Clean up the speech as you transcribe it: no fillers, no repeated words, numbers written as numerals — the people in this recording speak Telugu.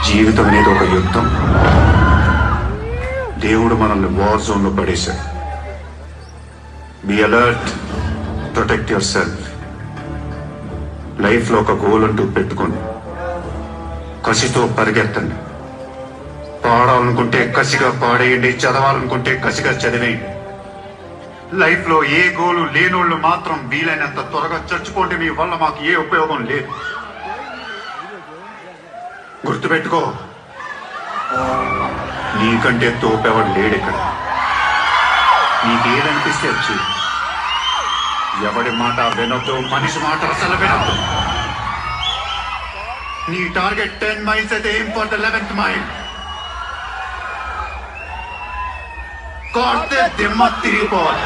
జీవితం అనేది ఒక యుద్ధం. దేవుడు మనల్ని వార్ జోన్లో పడేశాడు. Be alert, protect your self. లైఫ్లో ఒక గోల్ అంటూ పెట్టుకోండి, కసితో పరిగెత్తండి. పాడాలనుకుంటే కసిగా పాడేయండి, చదవాలనుకుంటే కసిగా చదివేయండి. లైఫ్లో ఏ గోలు లేనోళ్ళు మాత్రం వీలైనంత త్వరగా చచ్చిపోండి. మీ వల్ల మాకు ఏ ఉపయోగం లేదు. గుర్తుపెట్టుకో, నీకంటే తోపెవడు లేడు ఇక్కడ. నీకేదనిపిస్తే వచ్చి ఎవడి మాట వినొద్దు, మనిషి మాట అసలు వినొద్దు. నీ టార్గెట్ 10 miles అయితే ఏం ఫర్ ద 11th mile. కొడితే దిమ్మ తిరిగిపోవాలి.